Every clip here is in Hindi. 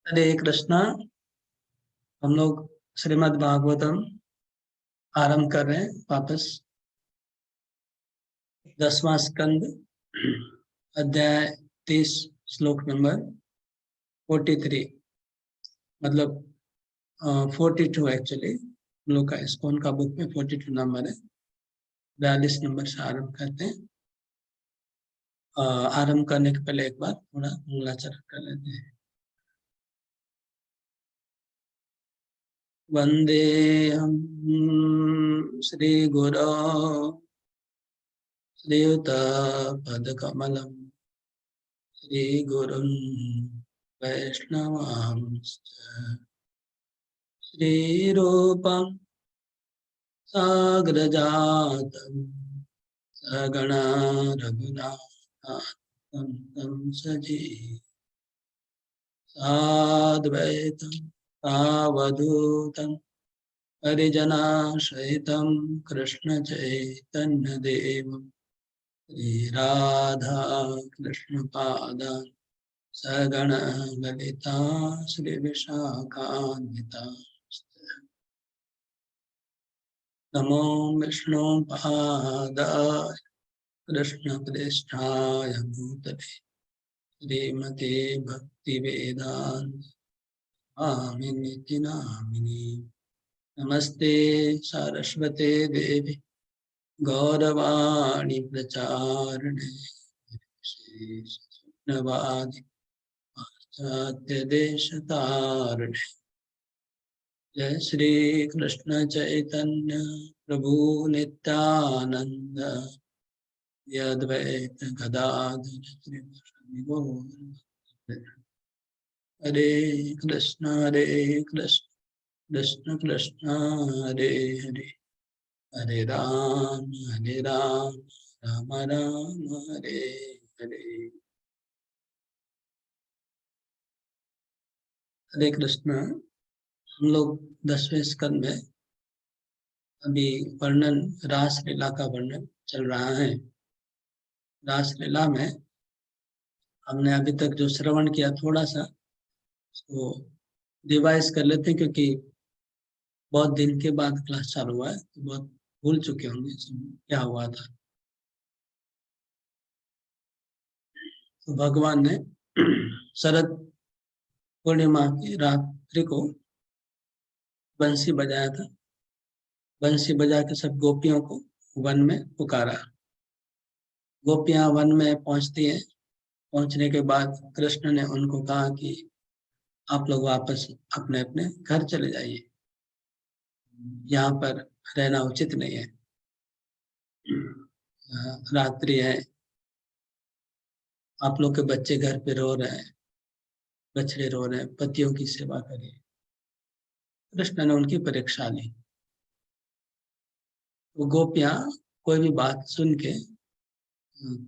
हरे कृष्णा। हम लोग श्रीमद् भागवतम आरंभ कर रहे हैं वापस। 10वां स्कंद, अध्याय 30, श्लोक नंबर 43, मतलब 42 एक्चुअली। हम लोग का इस्कॉन का बुक में 42 नंबर है। 42 नंबर से आरंभ करते हैं। आरंभ करने के पहले एक बार थोड़ा मंगलाचरण कर लेते हैं। वंदेहम श्री गुरु श्रीयुतपदकमलम् श्रीगुरुन् वैष्णवांश्च श्रीरूपं साग्रजातं सगणा रघुनाथान्वितं तं साद्वैतं सावधूतं परिजनासहितं कृष्णचैतन्यदेवं श्रीराधा कृष्णपादान् सगण ललिता श्री विशाखान्विता। नमो विष्णु पादाय कृष्ण प्रेष्ठाय भूतले श्रीमते भक्ति वेदांत स्वामिनिति नामिनी। नमस्ते सरस्वते देवी गौरवाणी प्रचारिणे श्रीकृष्णवादि पाश्चात्य देशतारिणे। जय श्री कृष्ण चैतन्य प्रभु नित्यानंद अद्वैत गदाधर श्रीवासदि गौर। हरे कृष्ण कृष्ण कृष्ण हरे हरे, हरे राम राम राम हरे हरे। हरे कृष्ण। हम लोग 10वें स्कंद में अभी वर्णन, रासलीला का वर्णन चल रहा है। रासलीला में हमने अभी तक जो श्रवण किया थोड़ा सा उसको रिवाइज कर लेते हैं, क्योंकि बहुत दिन के बाद क्लास चालू हुआ है तो बहुत भूल चुके होंगे क्या हुआ था। तो भगवान ने शरद पूर्णिमा की रात्रि को बंसी बजाया था। बंसी बजा के सब गोपियों को वन में पुकारा। गोपियां वन में पहुंचती हैं। पहुंचने के बाद कृष्ण ने उनको कहा कि आप लोग वापस अपने अपने घर चले जाइए, यहाँ पर रहना उचित नहीं है। रात्रि है, आप लोग के बच्चे घर पे रो रहे हैं, बछड़े रो रहे हैं, पतियों की सेवा करिए। कृष्ण ने उनकी परीक्षा ली। वो गोपियां कोई भी बात सुन के,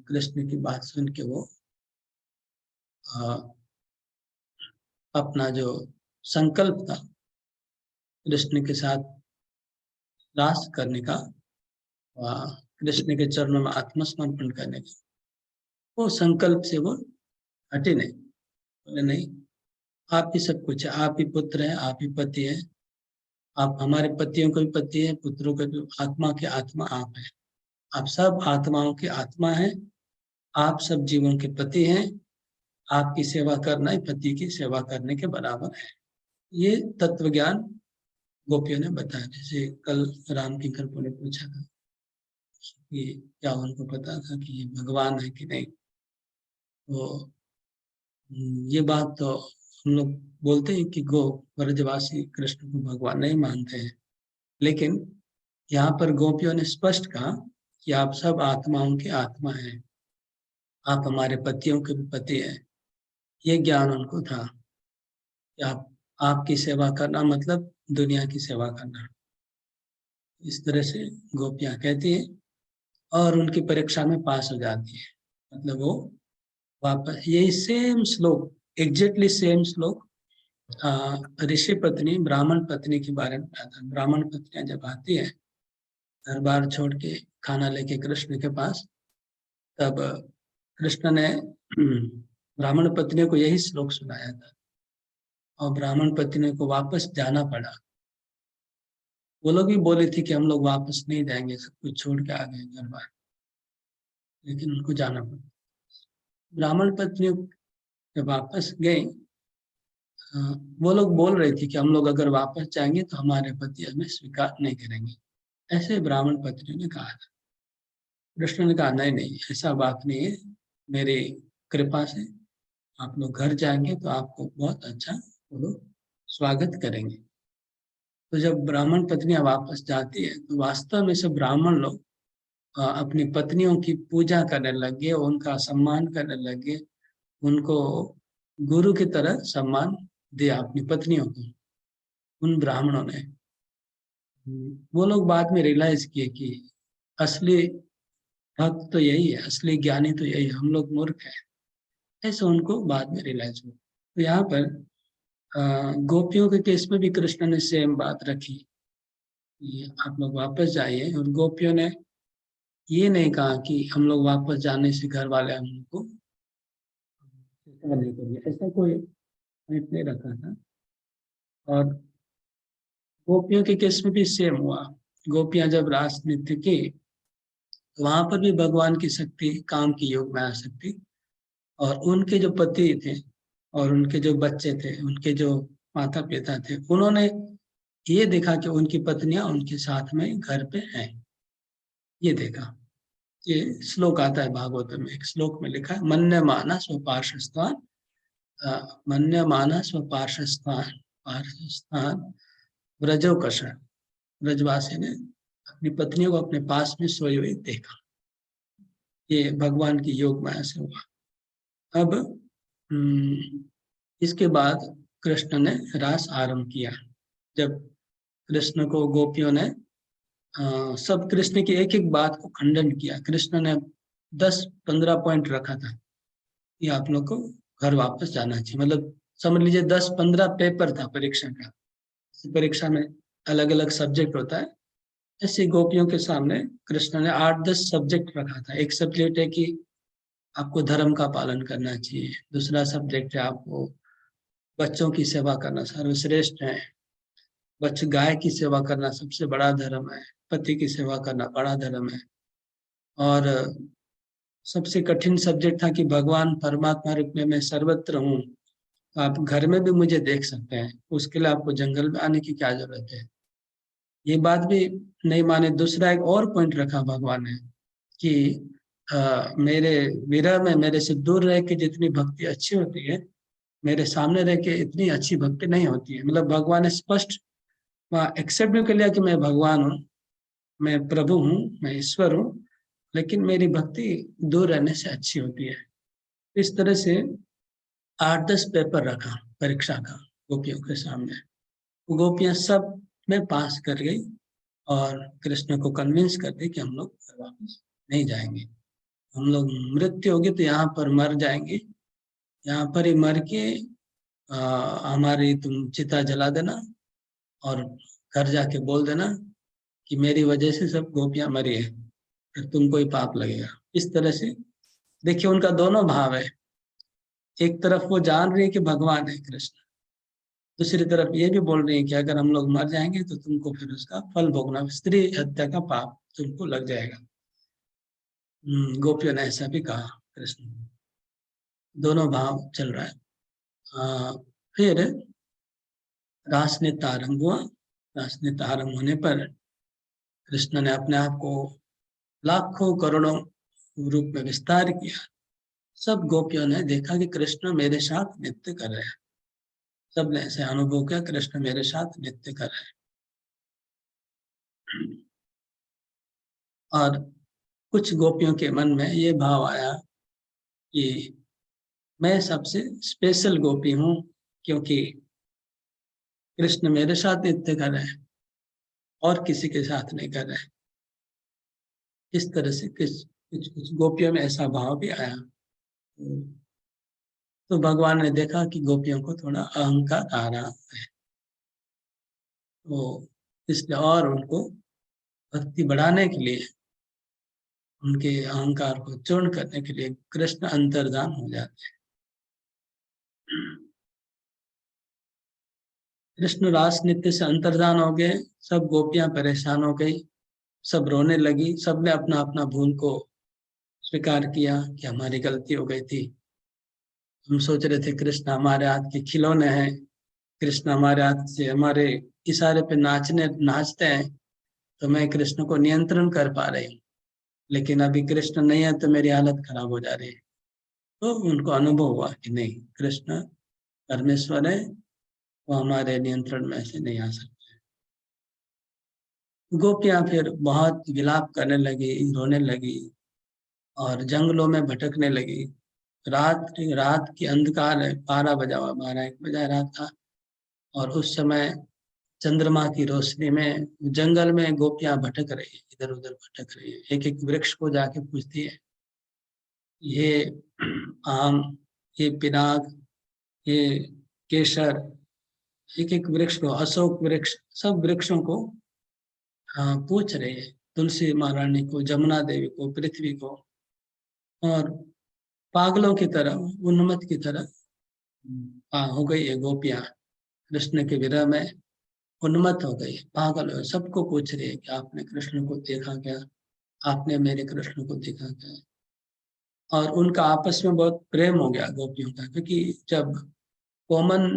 कृष्ण की बात सुन के वो अपना जो संकल्प था कृष्ण के साथ रास करने का, कृष्ण के चरणों में आत्मसमर्पण करने का, वो संकल्प से वो हटे नहीं। बोले नहीं, आप ही सब कुछ है, आप ही पुत्र हैं, आप ही पति हैं, आप हमारे पतियों के भी पति हैं, पुत्रों के भी, आत्मा के आत्मा आप हैं। आप सब आत्माओं की आत्मा हैं, आप सब जीवों के पति हैं। आपकी सेवा करना ही पति की सेवा करने के बराबर है। ये तत्व ज्ञान गोपियों ने बताया। जैसे कल राम किंकर ने पूछा था कि क्या उनको पता था कि ये भगवान है कि नहीं। तो ये बात तो हम लोग बोलते हैं कि गो ब्रजवासी कृष्ण को भगवान नहीं मानते हैं, लेकिन यहाँ पर गोपियों ने स्पष्ट कहा कि आप सब आत्माओं की आत्मा हैं, आप हमारे पतियों के भी पति हैं। ये ज्ञान उनको था कि आपकी सेवा करना मतलब दुनिया की सेवा करना। इस तरह से गोपियां कहती है और उनकी परीक्षा में पास हो जाती है। मतलब वो वापस यही सेम श्लोक, एग्जैक्टली सेम श्लोक ऋषि पत्नी ब्राह्मण पत्नी के बारे में आता है। ब्राह्मण पत्नियां जब आती है घर बार छोड़ के खाना लेके कृष्ण के पास, तब कृष्ण ने ब्राह्मण पत्नियों को यही श्लोक सुनाया था और ब्राह्मण पत्नियों को वापस जाना पड़ा। वो लोग भी बोले थे कि हम लोग वापस नहीं जाएंगे, सब कुछ छोड़ के आ गए घर बार, लेकिन उनको जाना पड़ा। ब्राह्मण पत्नियों जब वापस गए, वो लोग बोल रहे थे कि हम लोग अगर वापस जाएंगे तो हमारे पति हमें स्वीकार नहीं करेंगे, ऐसे ब्राह्मण पत्नियों ने कहा था। कृष्ण ने कहा नहीं नहीं, ऐसा बात नहीं है, मेरी कृपा से आप लोग घर जाएंगे तो आपको बहुत अच्छा वो लोग स्वागत करेंगे। तो जब ब्राह्मण पत्नियां वापस जाती है तो वास्तव में सब ब्राह्मण लोग अपनी पत्नियों की पूजा करने लगे, उनका सम्मान करने लगे, उनको गुरु की तरह सम्मान दिया अपनी पत्नियों को उन ब्राह्मणों ने। वो लोग बाद में रियलाइज किए कि असली भक्त तो यही है, असली ज्ञानी तो यही है, हम लोग मूर्ख हैं। ऐसे उनको बाद में रियलाइज हुआ। तो यहाँ पर गोपियों के केस में भी कृष्ण ने सेम बात रखी कि आप लोग वापस जाइए, और गोपियों ने ये नहीं कहा कि हम लोग वापस जाने से घर वाले हम लोग को नहीं करिए, ऐसा कोई पॉइंट नहीं रखा था। और गोपियों के केस में भी सेम हुआ। गोपियां जब रास नृत्य की, वहां पर भी भगवान की शक्ति, काम की योग में आ शक्ति, और उनके जो पति थे और उनके जो बच्चे थे, उनके जो माता पिता थे, उन्होंने ये देखा कि उनकी पत्नियां उनके साथ में घर पे हैं। ये देखा। ये श्लोक आता है भागवत में, एक श्लोक में लिखा है, मन्य मानस व पार्श्वस्थान, मन्य मानस व पार्श्वस्थान, पार्श्वस्थान व्रजो कषण। ब्रजवासी ने अपनी पत्नियों को अपने पास में सोई हुई देखा। ये भगवान की योग माया से हुआ। अब इसके बाद कृष्ण ने रास आरंभ किया। जब कृष्ण को गोपियों ने सब कृष्ण की एक एक बात को खंडन किया। कृष्ण ने 10-15 पॉइंट रखा था कि आप लोग को घर वापस जाना चाहिए। मतलब समझ लीजिए 10-15 पेपर था परीक्षा का। परीक्षा में अलग अलग सब्जेक्ट होता है, ऐसे गोपियों के सामने कृष्ण ने 8-10 सब्जेक्ट रखा था। एक सब्जेक्ट है कि आपको धर्म का पालन करना चाहिए, दूसरा सब्जेक्ट है आपको बच्चों की सेवा करना सर्वश्रेष्ठ है, बच्चे गाय की सेवा करना सबसे बड़ा धर्म है, पति की सेवा करना बड़ा धर्म है, और सबसे कठिन सब्जेक्ट था कि भगवान परमात्मा रूप में मैं सर्वत्र हूँ, आप घर में भी मुझे देख सकते हैं, उसके लिए आपको जंगल में आने की क्या जरूरत है। ये बात भी नहीं माने। दूसरा एक और पॉइंट रखा भगवान ने कि मेरे विरह में मेरे से दूर रह के जितनी भक्ति अच्छी होती है, मेरे सामने रह के इतनी अच्छी भक्ति नहीं होती है। मतलब भगवान ने स्पष्ट वहाँ एक्सेप्ट भी कर लिया कि मैं भगवान हूँ, मैं प्रभु हूँ, मैं ईश्वर हूँ, लेकिन मेरी भक्ति दूर रहने से अच्छी होती है। इस तरह से 8-10 पेपर रखा परीक्षा का गोपियों के सामने। गोपियां सब में पास कर गई और कृष्ण को कन्विंस कर दी कि हम लोग वापस नहीं जाएंगे, हम लोग मृत्यु होगी तो यहाँ पर मर जाएंगे, यहाँ पर ही मर के हमारी तुम चिता जला देना और घर जाके बोल देना कि मेरी वजह से सब गोपियां मरी है, फिर तुमको ही पाप लगेगा। इस तरह से देखिए उनका दोनों भाव है। एक तरफ वो जान रही है कि भगवान है कृष्ण, दूसरी तरफ ये भी बोल रही है कि अगर हम लोग मर जाएंगे तो तुमको फिर उसका फल भोगना, स्त्री हत्या का पाप तुमको लग जाएगा। गोपियों ने ऐसा भी कहा कृष्ण। दोनों भाव चल रहा है। फिर रास नृत्य आरंभ हुआ। रास नृत्य आरंभ होने पर कृष्ण ने अपने आप को लाखों करोड़ों रूप में विस्तार किया। सब गोपियों ने देखा कि कृष्ण मेरे साथ नृत्य कर रहे हैं। सब ने ऐसे अनुभव किया कृष्ण मेरे साथ नृत्य कर रहे हैं। और कुछ गोपियों के मन में ये भाव आया कि मैं सबसे स्पेशल गोपी हूँ, क्योंकि कृष्ण मेरे साथ नृत्य कर रहे हैं और किसी के साथ नहीं कर रहे हैं। इस तरह से कुछ कुछ कुछ गोपियों में ऐसा भाव भी आया। तो भगवान ने देखा कि गोपियों को थोड़ा अहंकार आ रहा है, तो इसलिए और उनको भक्ति बढ़ाने के लिए, उनके अहंकार को चूर्ण करने के लिए कृष्ण अंतर्धान हो जाते हैं। कृष्ण रास नृत्य से अंतर्धान हो गए, सब गोपियां परेशान हो गई, सब रोने लगी, सबने अपना अपना भूल को स्वीकार किया कि हमारी गलती हो गई थी। हम सोच रहे थे कृष्ण हमारे हाथ के खिलौने हैं, कृष्ण हमारे हाथ से हमारे इशारे पे नाचते हैं, तो मैं कृष्ण को नियंत्रण कर पा रही हूँ। लेकिन अभी कृष्ण नहीं है तो मेरी हालत खराब हो जा रही है। तो उनको अनुभव हुआ कि नहीं, कृष्ण परमेश्वर है, वो हमारे नियंत्रण में ऐसे नहीं आ सकते। गोपियां फिर बहुत विलाप करने लगी, रोने लगी और जंगलों में भटकने लगी। रात रात की अंधकार है, 12 बजा हुआ, 12-1 बजा रात का। और उस समय चंद्रमा की रोशनी में जंगल में गोपियां भटक रही है, इधर उधर भटक रही है, एक एक वृक्ष को जाके पूछती है, ये आम, ये पिनाक, ये केसर, एक एक वृक्ष को, अशोक वृक्ष, सब वृक्षों को पूछ रहे हैं, तुलसी महारानी को, जमुना देवी को, पृथ्वी को। और पागलों की तरह, उन्मत्त की तरह हो गई है गोपियां, कृष्ण के विरह में उन्मत्त हो गई, पागल हो, सबको पूछ रही है कि आपने कृष्ण को देखा क्या, आपने मेरे कृष्ण को देखा क्या। और उनका आपस में बहुत प्रेम हो गया गोपियों का, क्योंकि जब कॉमन,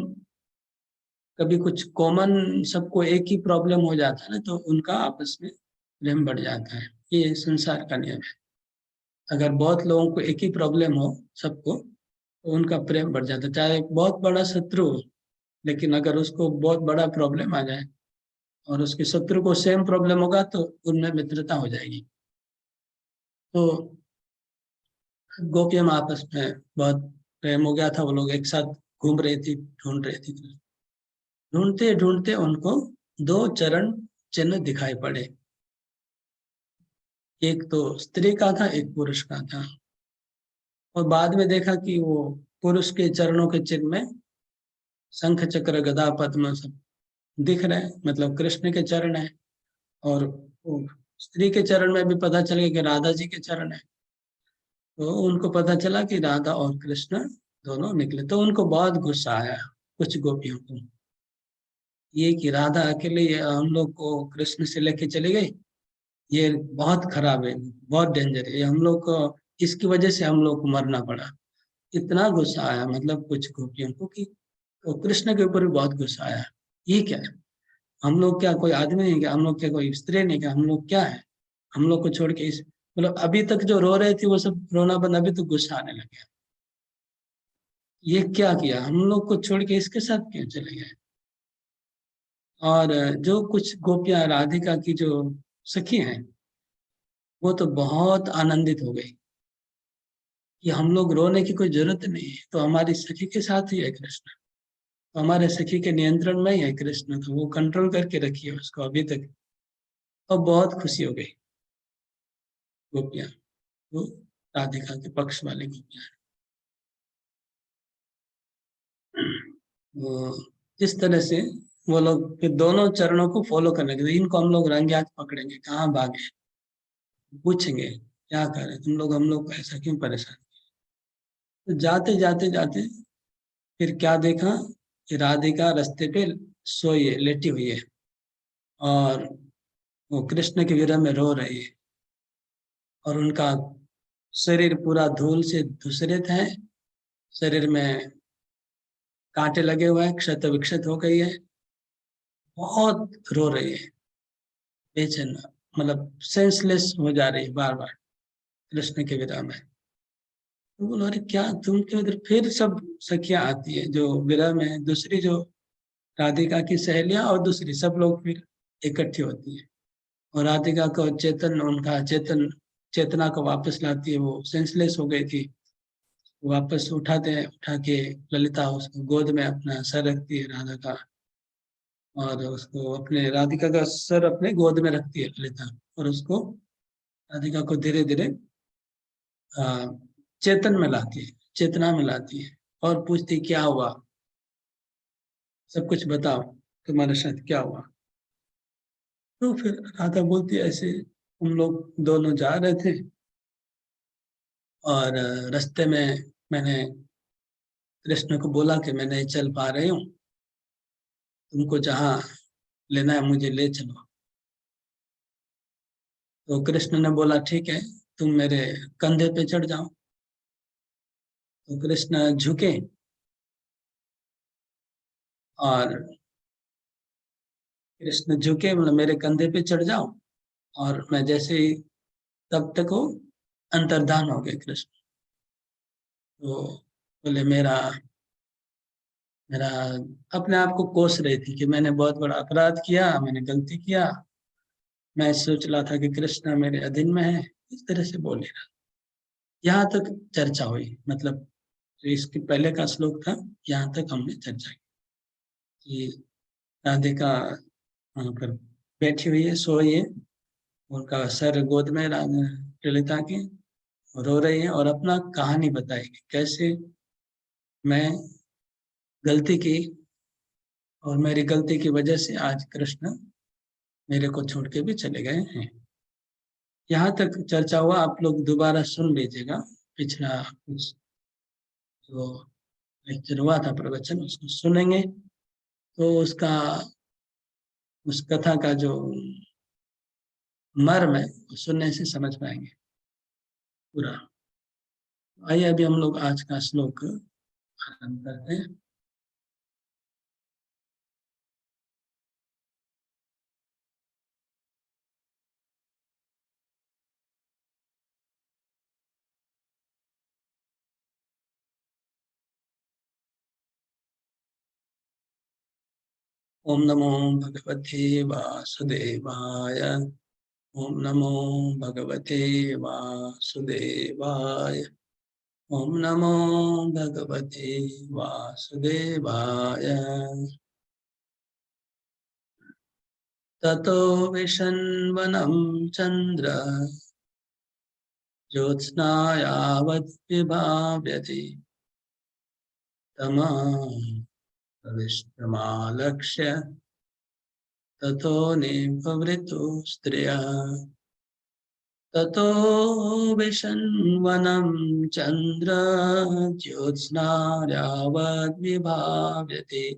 कभी कुछ कॉमन सबको एक ही प्रॉब्लम हो जाता है ना, तो उनका आपस में प्रेम बढ़ जाता है। ये संसार का नियम है। अगर बहुत लोगों को एक ही प्रॉब्लम हो, सबको, तो उनका प्रेम बढ़ जाता है, चाहे बहुत बड़ा शत्रु हो। लेकिन अगर उसको बहुत बड़ा प्रॉब्लम आ जाए और उसके शत्रु को सेम प्रॉब्लम होगा, तो उनमें मित्रता हो जाएगी। तो गोपियां आपस में बहुत प्रेम हो गया था, वो लोग एक साथ घूम रही थी, ढूंढ रही थी। ढूंढते ढूंढते उनको दो चरण चिन्ह दिखाई पड़े। एक तो स्त्री का था, एक पुरुष का था। और बाद में देखा कि वो पुरुष के चरणों के चिन्ह में शंख चक्र गदा पद्म सब दिख रहे हैं, मतलब कृष्ण के चरण है। और वो स्त्री के चरण में भी पता चल गया कि राधा जी के चरण है। तो उनको पता चला कि राधा और कृष्ण दोनों निकले। तो उनको बहुत गुस्सा आया, कुछ गोपियों को, ये कि राधा अकेले हम लोग को कृष्ण से लेके चली गई, ये बहुत खराब है, बहुत डेंजर है, ये हम लोग को, इसकी वजह से हम लोग को मरना पड़ा। इतना गुस्सा आया, मतलब कुछ गोपियों को, कि तो कृष्ण के ऊपर भी बहुत गुस्सा आया। ये क्या है, हम लोग क्या कोई आदमी नहीं, क्या हम लोग क्या कोई स्त्री नहीं, क्या हम लोग क्या है, हम लोग को छोड़ के इस, मतलब अभी तक जो रो रहे थे वो सब रोना बंद, अभी तो गुस्सा आने लग गया। ये क्या किया, हम लोग को छोड़ के इसके साथ क्यों चले गए। और जो कुछ गोपियां राधिका की जो सखी हैं, वो तो बहुत आनंदित हो गई कि हम लोग रोने की कोई जरूरत नहीं है, तो हमारी सखी के साथ ही है कृष्ण, तो हमारे सखी के नियंत्रण में ही है कृष्ण, तो वो कंट्रोल करके रखिए उसको अभी तक। और बहुत खुशी हो गई गोपियां, वो राधिका के पक्ष वाली गोपियां। वो इस तरह से वो लोग फिर दोनों चरणों को फॉलो करने के, इनको हम लोग रंगे हाथ पकड़ेंगे, कहाँ भागे, पूछेंगे क्या करें तुम लोग, हम लोग को ऐसा क्यों परेशान। तो जाते जाते जाते फिर क्या देखा कि राधिका रास्ते पे सोई है, लेटी हुई है, और वो कृष्ण के विरह में रो रही है। और उनका शरीर पूरा धूल से धूसरित है, शरीर में कांटे लगे हुए हैं, क्षत विक्षत हो गई है, बहुत रो रही है, बेचैन, मतलब सेंसलेस हो जा रही है बार बार कृष्ण के विरह में। तो बोलो अरे क्या तुम क्यों इधर, फिर सब सखियां आती है जो विरह में है, दूसरी जो राधिका की सहेलियां और दूसरी सब लोग फिर इकट्ठी होती है। और राधिका को चेतन, उनका चेतना को वापस लाती है, वो सेंसलेस हो गई थी, वापस उठाते हैं, उठा के ललिता उसको गोद में अपना सर रखती है राधा का, और उसको अपने, राधिका का सर अपने गोद में रखती है ललिता, और उसको, राधिका को धीरे धीरे चेतन में लाती है, चेतना में लाती है, और पूछती क्या हुआ, सब कुछ बताओ, तुम्हारे साथ क्या हुआ। तो फिर राधा बोलती है ऐसे, हम लोग दोनों जा रहे थे, और रास्ते में मैंने कृष्ण को बोला कि मैं नहीं चल पा रही हूँ, तुमको जहाँ लेना है मुझे ले चलो। तो कृष्ण ने बोला ठीक है, तुम मेरे कंधे पे चढ़ जाओ। तो कृष्ण झुके और कृष्ण झुके, मतलब मेरे कंधे पे चढ़ जाओ। और मैं जैसे ही, तब तक वो अंतर्धान हो गए कृष्ण। तो बोले मेरा मेरा अपने आप को कोस रही थी कि मैंने बहुत बड़ा अपराध किया, मैंने गलती किया। मैं सोच रहा था कि कृष्ण मेरे अधीन में है, इस तरह से बोले रहा। यहाँ तक चर्चा हुई, मतलब जो इसके पहले का श्लोक था, यहाँ तक हमने चर्चा की कि राधिका वहाँ पर बैठी हुई है, सोई है, उनका सर गोद में ललिता की, रो रही है और अपना कहानी बताएगी कैसे मैं गलती की और मेरी गलती की वजह से आज कृष्ण मेरे को छोड़ के भी चले गए हैं। यहाँ तक चर्चा हुआ, आप लोग दोबारा सुन लीजिएगा। पिछला कुछ जो लेक्चर हुआ था, प्रवचन, उसको सुनेंगे तो उसका, उस कथा का जो मर्म है वो सुनने से समझ पाएंगे पूरा। आइए अभी हम लोग आज का श्लोक आरंभ करते हैं। ओम नमो भगवते वासुदेवाय। ओम नमो भगवते वासुदेवाय। ओम नमो भगवते वासुदेवाय। ततो विशन्वनं चन्द्र ज्योत्स्नायावत् विभाव्यते तमः प्रविष्टमालक्ष्य ततो निवृतो स्त्रियः। ततो विशन्वनं चन्द्र ज्योत्स्नायावत् विभाव्यते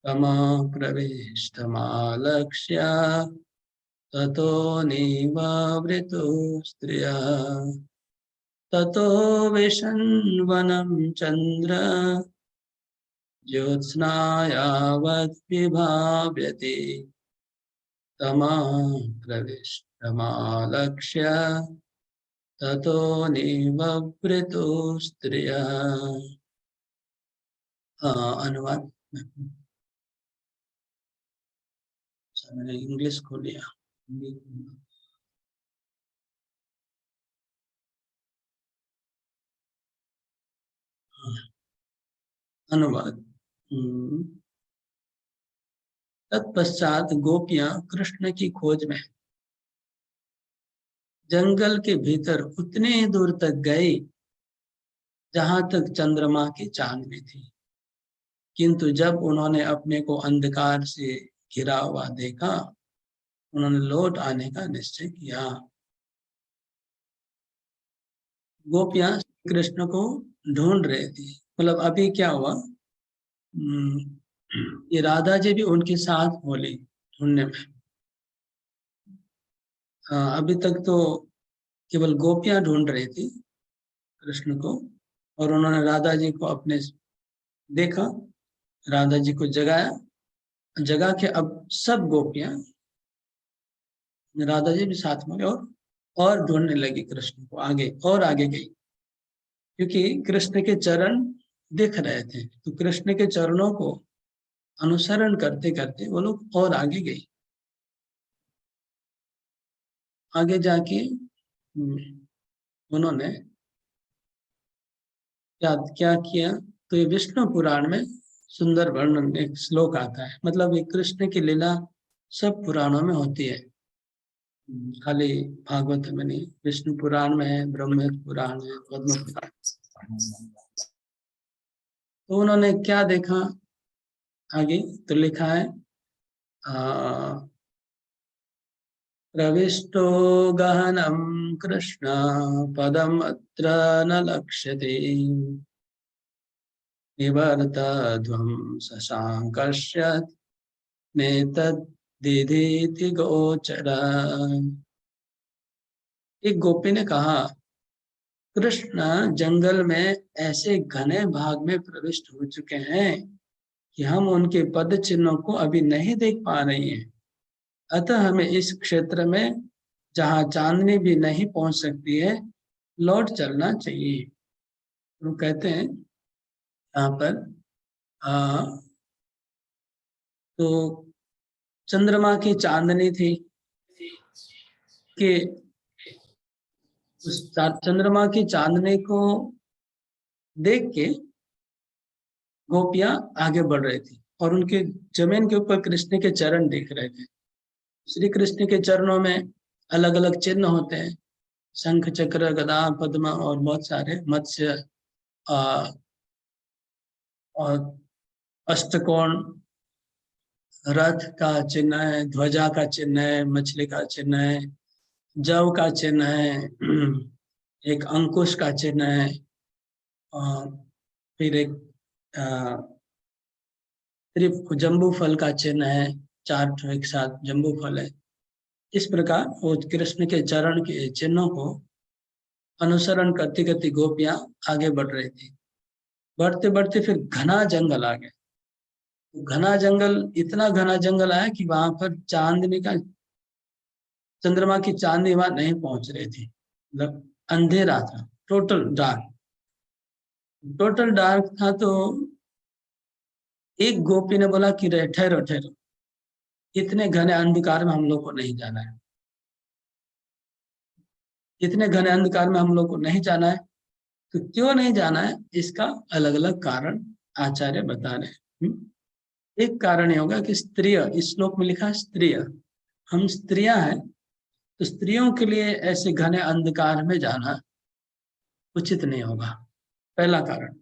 तमः प्रविष्टमालक्ष्य ततो निवृतो स्त्रियः। ततो विशन्वनं चन्द्र ज्योत्स्नायावत् विभाव्यते तमः प्रविष्टमालक्ष्य ततो निवृतो स्त्रियः। अनुवाद मैंने इंग्लिश खोल लिया। अनुवाद। तत्पश्चात गोपियां कृष्ण की खोज में जंगल के भीतर उतने दूर तक गई जहां तक चंद्रमा की चांदनी थी, किंतु जब उन्होंने अपने को अंधकार से घिरा हुआ देखा, उन्होंने लौट आने का निश्चय किया। गोपियां कृष्ण को ढूंढ रही थी। मतलब अभी क्या हुआ, ये राधा जी भी उनके साथ बोली ढूंढने में। अभी तक तो केवल गोपियां ढूंढ रही थी कृष्ण को, और उन्होंने राधा जी को अपने देखा, राधा जी को जगाया, जगा के अब सब गोपियां, राधा जी भी साथ में, और ढूंढने लगी कृष्ण को, आगे और आगे गई, क्योंकि कृष्ण के चरण दिख रहे थे। तो कृष्ण के चरणों को अनुसरण करते करते वो लोग और आगे गई। आगे जाके उन्होंने क्या क्या किया, तो ये विष्णु पुराण में सुंदर वर्णन, एक श्लोक आता है। मतलब ये कृष्ण की लीला सब पुराणों में होती है, खाली भागवत में नहीं। विष्णु पुराण में है, ब्रह्म पुराण है, पद्म पुराण। तो उन्होंने क्या देखा आगे, तो लिखा है प्रविष्टो गहनं कृष्ण पदम अत्र न लक्ष्यते निवर्तध्वं शशाङ्कस्य में तद्दिधीति गोचर। एक गोपी ने कहा, कृष्ण जंगल में ऐसे घने भाग में प्रविष्ट हो चुके हैं कि हम उनके पद चिन्हों को अभी नहीं देख पा रहे हैं। अतः हमें इस क्षेत्र में, जहाँ चांदनी भी नहीं पहुंच सकती है, लौट चलना चाहिए। तो कहते हैं यहाँ पर तो चंद्रमा की चांदनी थी कि उस चंद्रमा की चांदनी को देख के गोपियां आगे बढ़ रही थी और उनके जमीन के ऊपर कृष्ण के चरण दिख रहे थे। श्री कृष्ण के चरणों में अलग अलग चिन्ह होते हैं, शंख चक्र गदा पद्म और बहुत सारे मत्स्य और अष्टकोण, रथ का चिन्ह है, ध्वजा का चिन्ह है, मछली का चिन्ह है, जव का चिन्ह है, एक अंकुश का चिन्ह है, और फिर एक जम्बू फल का चिन्ह है, 4 एक साथ जम्बू फल है। इस प्रकार वो कृष्ण के चरण के चिन्हों को अनुसरण करती करती गोपियां आगे बढ़ रही थी। बढ़ते बढ़ते फिर घना जंगल आ गया। घना जंगल, इतना घना जंगल आया कि वहां पर चांदनी का, चंद्रमा की चांदनी वहां नहीं पहुंच रही थी। मतलब अंधेरा था, टोटल डार्क। टोटल डार्क था तो एक गोपी ने बोला कि ठहरो ठहरो, इतने घने अंधकार में हम लोग को नहीं जाना है, इतने घने अंधकार में हम लोग को नहीं जाना है। तो क्यों नहीं जाना है, इसका अलग अलग कारण आचार्य बता रहे हैं। एक कारण ये होगा कि स्त्रिय, इस श्लोक में लिखा है स्त्रिय, हम स्त्रियां हैं, तो स्त्रियों के लिए ऐसे घने अंधकार में जाना उचित नहीं होगा। पहला कारण,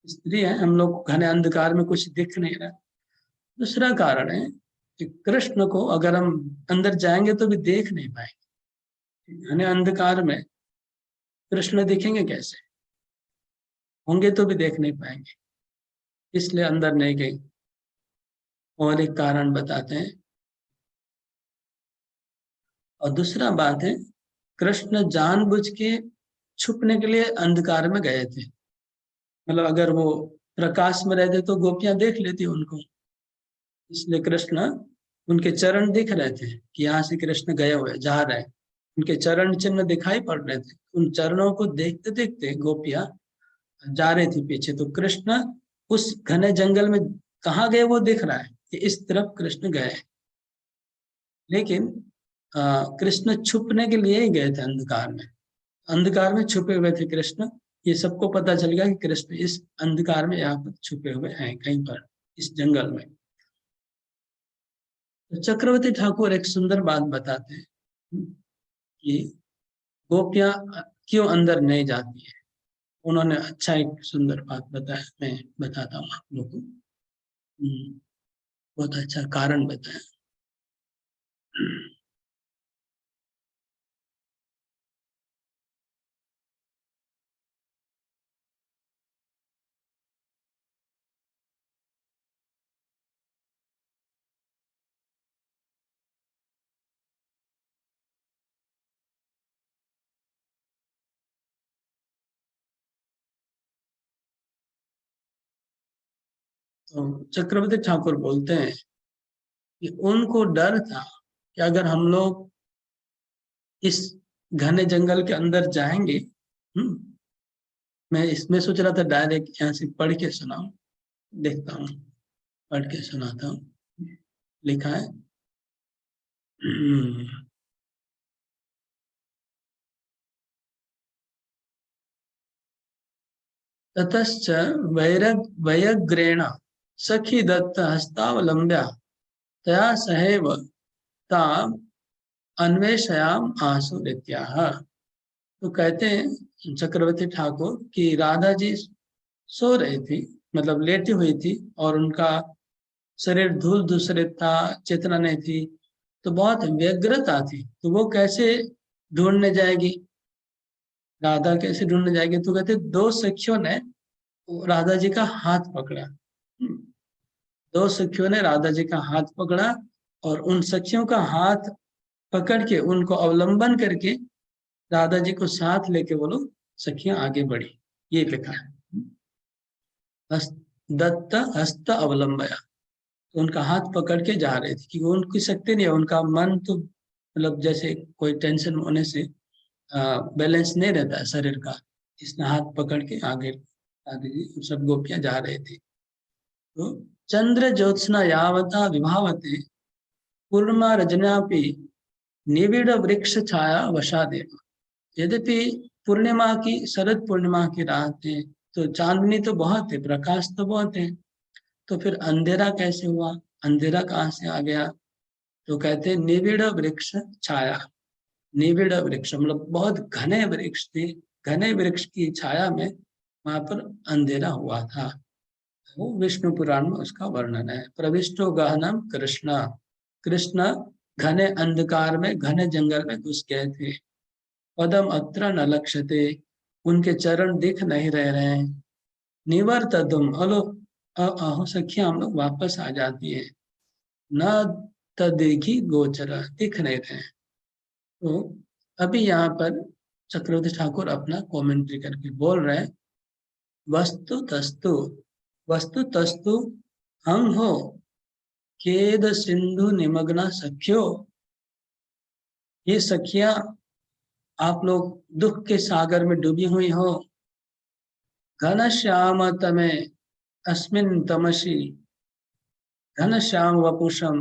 स्त्री है, हम लोग घने अंधकार में कुछ दिख नहीं रहा। दूसरा कारण है कि कृष्ण को अगर हम अंदर जाएंगे तो भी देख नहीं पाएंगे। घने अंधकार में कृष्ण दिखेंगे कैसे, होंगे तो भी देख नहीं पाएंगे, इसलिए अंदर नहीं गई। और एक कारण बताते हैं। और दूसरा बात है, कृष्ण जानबूझ के छुपने के लिए अंधकार में गए थे। मतलब अगर वो प्रकाश में रहते तो गोपियां देख लेती उनको, इसलिए कृष्ण, उनके चरण दिख रहे थे कि यहाँ से कृष्ण गए हुए जा रहे हैं, उनके चरण चिन्ह दिखाई पड़ रहे थे। उन चरणों को देखते देखते गोपियां जा रही थी पीछे। तो कृष्ण उस घने जंगल में कहाँ गए वो दिख रहा है कि इस तरफ कृष्ण गए, लेकिन कृष्ण छुपने के लिए ही गए थे अंधकार में। अंधकार में छुपे हुए थे कृष्ण, ये सबको पता चल गया कि कृष्ण इस अंधकार में यहाँ पर छुपे हुए हैं कहीं पर इस जंगल में। तो चक्रवर्ती ठाकुर एक सुंदर बात बताते हैं कि गोपियां क्यों अंदर नहीं जाती है। उन्होंने अच्छा एक सुंदर बात बताया, मैं बताता हूँ आप लोगों को। बहुत अच्छा कारण बताया। तो चक्रवर्ती ठाकुर बोलते हैं कि उनको डर था कि अगर हम लोग इस घने जंगल के अंदर जाएंगे, मैं इसमें सोच रहा था डायरेक्ट यहाँ से पढ़ के सुनाऊं, देखता हूँ पढ़ के सुनाता हूँ। लिखा है, ततश्च वैरग्रेण सखी दत्त हस्तावलंब्या तया सहैव ताम अन्वेषयाम आसु इत्याह। तो कहते हैं चक्रवर्ती ठाकुर कि राधा जी सो रही थी, मतलब लेटी हुई थी, और उनका शरीर धूल दूसरे था, चेतना नहीं थी, तो बहुत व्यग्रता थी। तो वो कैसे ढूंढने जाएगी, राधा कैसे ढूंढने जाएगी। तो कहते दो सखियों ने राधा जी का हाथ पकड़ा, दो सखियों ने राधा जी का हाथ पकड़ा और उन सखियों का हाथ पकड़ के उनको अवलंबन करके राधा जी को साथ लेके वो लोग सखियां आगे बढ़ी। ये लिखा है, दत्त हस्त अवलंबया। तो उनका हाथ पकड़ के जा रहे थे क्योंकि उनकी शक्ति नहीं है, उनका मन तो मतलब जैसे कोई टेंशन होने से बैलेंस नहीं रहता है शरीर का, इसने हाथ पकड़ के आगे आगे जी सब गोपियां जा रहे थे। तो चंद्र ज्योत्सना यावता विभावते पूर्णिमा रजनापि निबिड़ वृक्ष छाया वशादेव। यद्यपि पूर्णिमा की शरद पूर्णिमा की रात है, तो चांदनी तो बहुत है, प्रकाश तो बहुत है, तो फिर अंधेरा कैसे हुआ, अंधेरा कहाँ से आ गया? तो कहते हैं निबिड़ वृक्ष छाया। निबिड़ वृक्ष मतलब बहुत घने वृक्ष थे, घने वृक्ष की छाया में वहां पर अंधेरा हुआ था। वो विष्णु पुराण में उसका वर्णन है। प्रविष्टो गहनम कृष्ण, कृष्ण घने अंधकार में घने जंगल में घुस गए थे। पदम अत्र न लक्ष्यते, उनके चरण दिख नहीं रहे हैं। निवर्ततुम अलो अहो सखिया हम लोग वापस आ जाती है। न तदेखी गोचर, दिख नहीं रहे। तो अभी यहाँ पर चक्रवर्ती ठाकुर अपना कमेंट्री करके बोल रहे हैं, वस्तु तस्तु, वस्तु तस्तु हम हो खेद सिंधु निमग्ना सख्यो। ये सखियां आप लोग दुख के सागर में डूबी हुई हो। घन श्याम तमे अस्मिन तमसी, घन श्याम वपुषम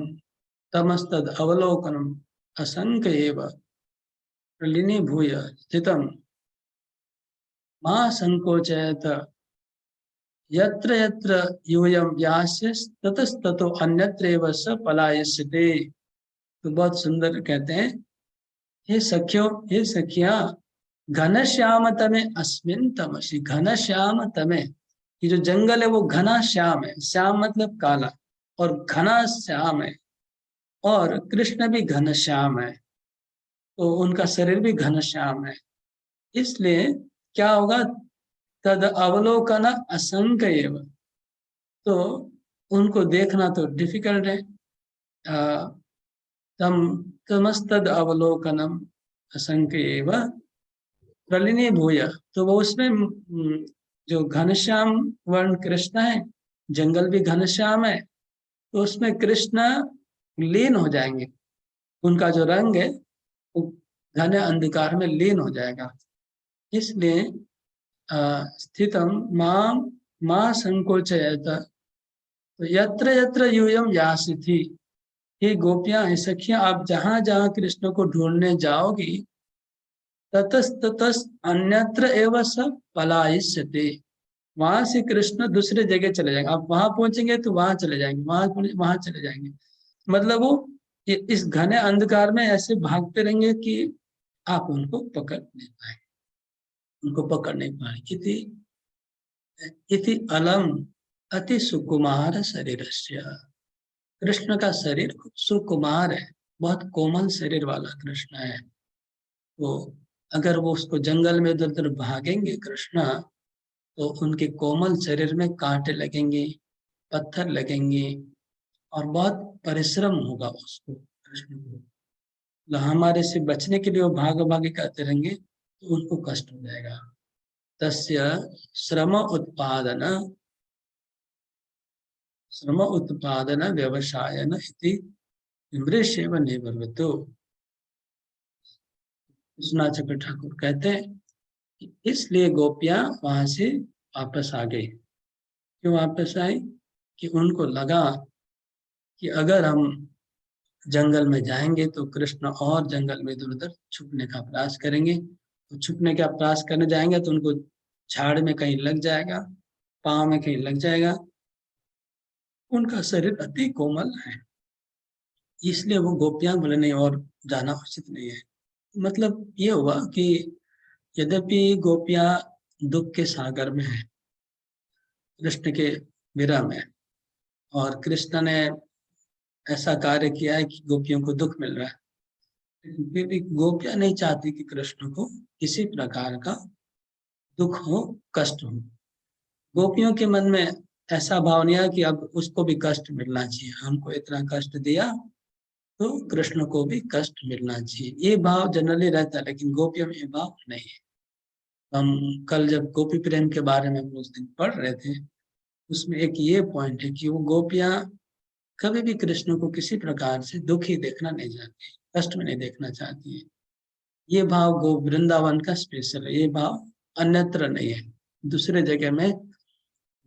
तमस्तद अवलोकनम असंख्य एव प्रलिनी भूय स्थितम मां संकोचयत यत्र यत्र यूयं यास्य ततस्ततो अन्यत्रैव स पलायस्यते। तो बहुत सुंदर कहते हैं, हे सखियों, हे सखिया, घन श्याम तमे अस्मिन तमसी, घन श्याम तमे, ये जो जंगल है वो घना श्याम है, श्याम मतलब काला, और घना श्याम है, और कृष्ण भी घन श्याम है, तो उनका शरीर भी घन श्याम है। इसलिए क्या होगा, तद अवलोकन असंख्य एव, तो उनको देखना तो डिफिकल्ट है। तम तमस्तद अवलोकनम असंख्य एव प्रलिनी भूय, तो वो उसमें जो घनश्याम वर्ण कृष्ण है, जंगल भी घनश्याम है, तो उसमें कृष्ण लीन हो जाएंगे, उनका जो रंग है वो घने अंधकार में लीन हो जाएगा। इसलिए स्थितम मां मां संकोचयत, तो यत्र यत्र यूयम यासिथि, हे गोपियां, हे सखियां, आप जहां जहां कृष्ण को ढूंढने जाओगी, ततस ततस अन्यत्र एव स पलायिष्यते, वहां से कृष्ण दूसरे जगह चले जाएंगे। आप वहां पहुंचेंगे तो वहां चले जाएंगे, वहां चले जाएंगे, मतलब वो इस घने अंधकार में ऐसे भागते रहेंगे कि आप उनको पकड़ नहीं पाए, उनको पकड़ नहीं पाए। इति अलम अति सुकुमार शरीरस्य, कृष्ण का शरीर सुकुमार है, बहुत कोमल शरीर वाला कृष्ण है। तो अगर वो उसको जंगल में इधर उधर भागेंगे कृष्ण, तो उनके कोमल शरीर में कांटे लगेंगे, पत्थर लगेंगे, और बहुत परिश्रम होगा उसको, कृष्ण को। मतलब हमारे से बचने के लिए वो भाग भागी करते रहेंगे तो उनको कष्ट हो जाएगा। तस्य श्रम उत्पादन, श्रम उत्पादन व्यवसायन इति मृषेव निवृत्तो। विश्वनाथ चक्र ठाकुर कहते हैं कि इसलिए गोपियां वहां से वापस आ गई। क्यों वापस आई? कि उनको लगा कि अगर हम जंगल में जाएंगे तो कृष्ण और जंगल में इधर उधर छुपने का प्रयास करेंगे, तो छुपने का प्रयास करने जाएंगे तो उनको झाड़ में कहीं लग जाएगा, पाँव में कहीं लग जाएगा, उनका शरीर अति कोमल है। इसलिए वो गोपियां बोले नहीं, और जाना उचित नहीं है। मतलब ये हुआ कि यद्यपि गोपियां दुख के सागर में है, कृष्ण के विरह में, और कृष्ण ने ऐसा कार्य किया है कि गोपियों को दुख मिल रहा है, लेकिन फिर भी गोपियां नहीं चाहती कि कृष्ण को किसी प्रकार का दुख हो, कष्ट हो। गोपियों के मन में ऐसा भाव नहीं है कि अब उसको भी कष्ट मिलना चाहिए, हमको इतना कष्ट दिया तो कृष्ण को भी कष्ट मिलना चाहिए, ये भाव जनरली रहता है। लेकिन गोपियों में ये भाव नहीं है। हम कल जब गोपी प्रेम के बारे में उस दिन पढ़ रहे थे, उसमें एक ये पॉइंट है कि वो गोपियां कभी भी कृष्ण को किसी प्रकार से दुखी देखना नहीं चाहती, कष्ट में नहीं देखना चाहती है। ये भाव गो वृंदावन का स्पेशल है, ये भाव अन्यत्र नहीं है। दूसरे जगह में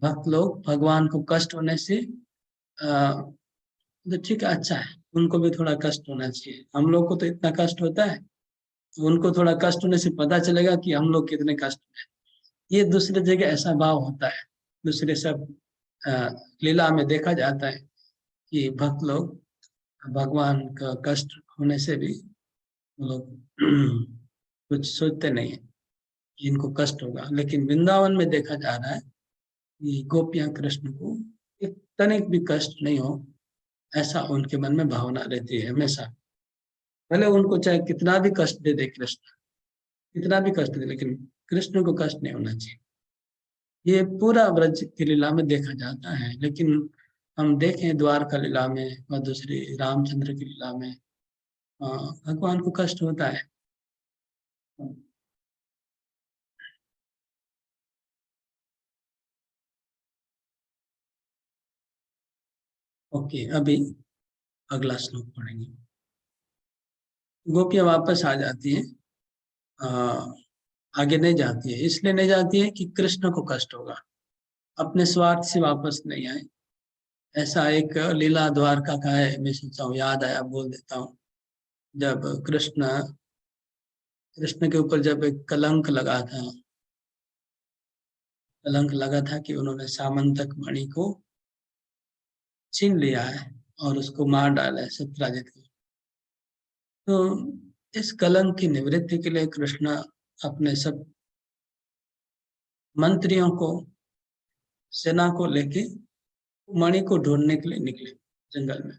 भक्त लोग भगवान को कष्ट होने से तो ठीक है, अच्छा है, उनको भी थोड़ा कष्ट होना चाहिए। हम लोग को तो इतना कष्ट होता है, तो उनको थोड़ा कष्ट होने से पता चलेगा कि हम लोग कितने कष्ट में। ये दूसरे जगह ऐसा भाव होता है। दूसरे सब अ, लीला में देखा जाता है कि भक्त लोग भगवान का कष्ट होने से भी वो लोग कुछ सोचते नहीं है कि इनको कष्ट होगा। लेकिन वृंदावन में देखा जा रहा है कि गोपियां कृष्ण को एक तनिक भी कष्ट नहीं हो, ऐसा उनके मन में भावना रहती है हमेशा। भले उनको चाहे कितना भी कष्ट दे दे कृष्ण, कितना भी कष्ट दे, लेकिन कृष्ण को कष्ट नहीं होना चाहिए। ये पूरा ब्रज की लीला में देखा जाता है। लेकिन हम देखें द्वारका लीला में और दूसरी रामचंद्र की लीला में भगवान को कष्ट होता है। ओके, अभी अगला श्लोक पढ़ेंगे। गोपियां वापस आ जाती हैं, आगे नहीं जाती है। इसलिए नहीं जाती है कि कृष्ण को कष्ट होगा, अपने स्वार्थ से वापस नहीं आए। ऐसा एक लीला द्वारका का है, मैं सोचा हूँ याद आया बोल देता हूँ। जब कृष्ण के ऊपर जब एक कलंक लगा था, कलंक लगा था कि उन्होंने सामंतक मणि को छीन लिया है और उसको मार डाला है सत्यराजित को। तो इस कलंक की निवृत्ति के लिए कृष्ण अपने सब मंत्रियों को, सेना को लेके मणि को ढूंढने के लिए निकले जंगल में।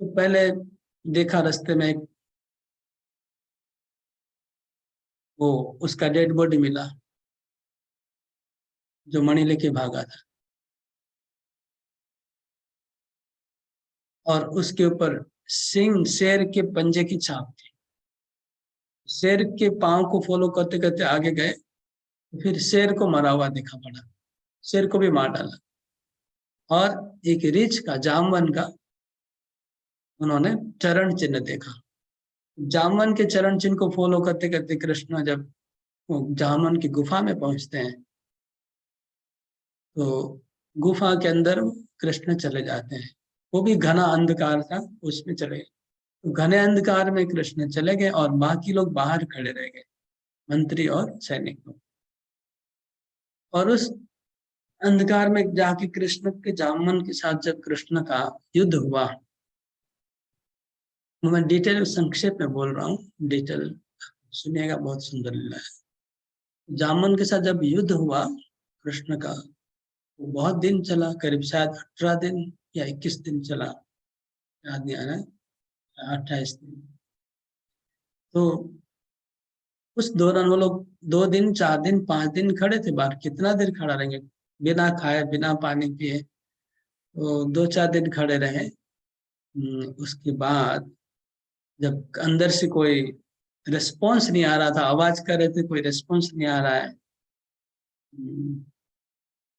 तो पहले देखा रास्ते में एक वो उसका डेड बॉडी मिला जो मणि लेके भागा था, और उसके ऊपर सिंह शेर के पंजे की छाप थी। शेर के पांव को फॉलो करते करते आगे गए, फिर शेर को मरा हुआ दिखा पड़ा, शेर को भी मार डाला। और एक रीछ का, जामवन का उन्होंने चरण चिन्ह देखा। जामवन के चरण चिन्ह को फॉलो करते करते कृष्ण जब वो जामवन की गुफा में पहुंचते हैं, तो गुफा के अंदर कृष्ण चले जाते हैं। वो भी घना अंधकार था, उसमें चले गए। तो घने अंधकार में कृष्ण चले गए और बाकी लोग बाहर खड़े रह गए, मंत्री और सैनिक लोग। और उस अंधकार में जाके कृष्ण के जामवन के साथ जब कृष्ण का युद्ध हुआ, मैं डिटेल संक्षेप में बोल रहा हूँ, डिटेल सुनिएगा, बहुत सुंदर लीला है। जामवन के साथ जब युद्ध हुआ कृष्ण का, वो बहुत दिन चला, करीब शायद 18 दिन या 21 दिन चला, याद नहीं आ रहा है, 28 दिन। तो उस दौरान वो लोग 2 दिन 4 दिन 5 दिन खड़े थे बाहर। कितना देर खड़ा रहेंगे, बिना खाए बिना पानी पिए। तो 2 4 दिन खड़े रहे। उसके बाद जब अंदर से कोई रिस्पॉन्स नहीं आ रहा था, आवाज कर रहे थे, कोई रिस्पॉन्स नहीं आ रहा है,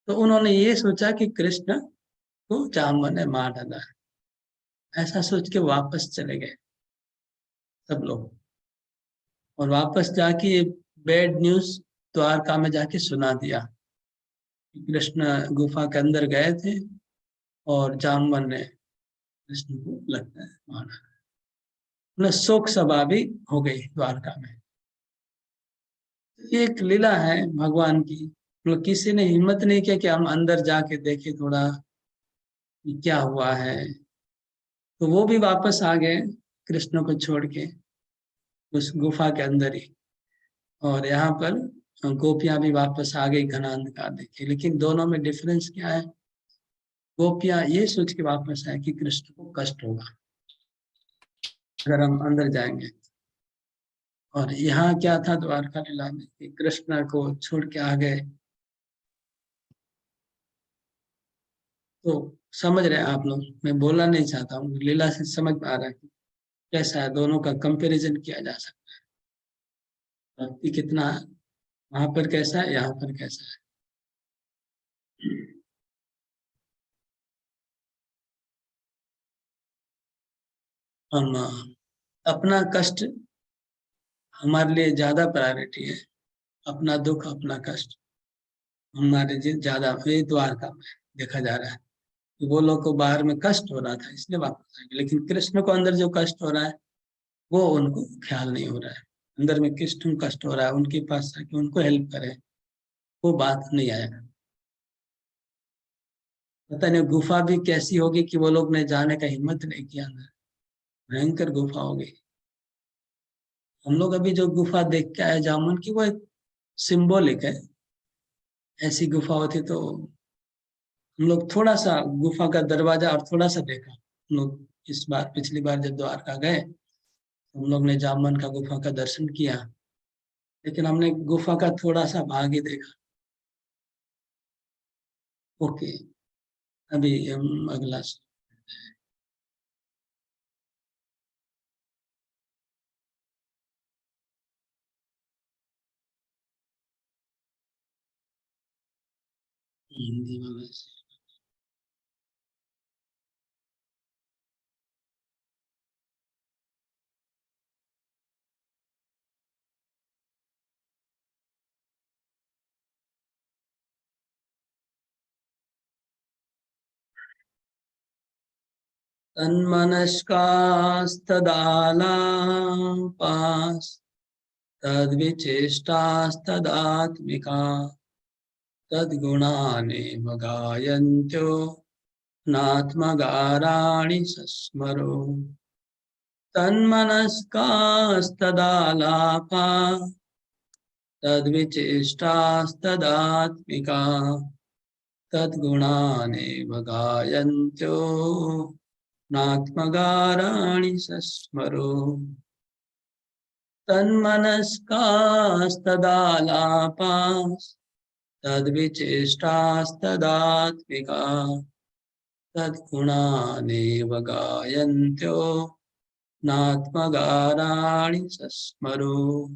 तो उन्होंने ये सोचा कि कृष्ण को जाम्बवन ने मार डाला है। ऐसा सोच के वापस चले गए सब लोग, और वापस जाके बैड न्यूज द्वारका में जाके सुना दिया कि कृष्ण गुफा के अंदर गए थे और जाम्बवन ने कृष्ण को लगता है मारा। मतलब शोक सभा भी हो गई द्वारका में। ये एक लीला है भगवान की। मतलब किसी ने हिम्मत नहीं किया कि हम अंदर जाके देखें थोड़ा कि क्या हुआ है। तो वो भी वापस आ गए कृष्ण को छोड़ के उस गुफा के अंदर ही। और यहाँ पर गोपियां भी वापस आ गई घना अंधकार देखे। लेकिन दोनों में डिफरेंस क्या है, गोपियां ये सोच के वापस आए कि कृष्ण को कष्ट होगा अगर हम अंदर जाएंगे। और यहाँ क्या था द्वारका लीला में कि कृष्ण को छोड़ के आ गए तो समझ रहे हैं आप लोग, मैं बोलना नहीं चाहता हूँ, लीला से समझ में आ रहा है कि कैसा है, दोनों का कंपैरिजन किया जा सकता है, भक्ति कितना है, वहां पर कैसा है, यहाँ पर कैसा है। हम अपना कष्ट हमारे लिए ज्यादा प्रायोरिटी है, अपना दुख अपना कष्ट हमारे लिए ज्यादा, ये द्वारका में देखा जा रहा है कि वो लोग को बाहर में कष्ट हो रहा था इसलिए वापस आएंगे, लेकिन कृष्ण को अंदर जो कष्ट हो रहा है वो उनको ख्याल नहीं हो रहा है, अंदर में कृष्ण को कष्ट हो रहा है, उनके पास आके उनको हेल्प करे, वो बात नहीं आएगा। पता नहीं गुफा भी कैसी होगी कि वो लोग ने जाने का हिम्मत नहीं किया अंदर, भयंकर गुफा होगी। हम लोग अभी जो गुफा देख के आए जामुन की, वो एक सिंबॉलिक है, ऐसी गुफा होती तो हम लोग थोड़ा सा गुफा का दरवाजा और थोड़ा सा देखा, हम लोग इस बार पिछली बार जब द्वारका गए हम लोग ने जामन का गुफा का दर्शन किया, लेकिन हमने गुफा का थोड़ा सा भाग ही देखा। ओके, अभी हम अगला हिंदी वाला तन्मनस्कास्तदालापास् तद्विचेष्टास्तदात्मिका तद्गुणानेव गायन्त्यो नात्मगाराणि सस्मरो। तन्मनस्कास्तदालापा तद्विचेष्टास्तदात्मिका तद्गुणानेव गायन्त्यो नात्मगाराणि सस्मरो। तन्मनस्कास्तदालापा तद्विचेष्टास्तदात्मिका तद्गुणानेव गायन्त्यो नात्मगाराणि सस्मरो।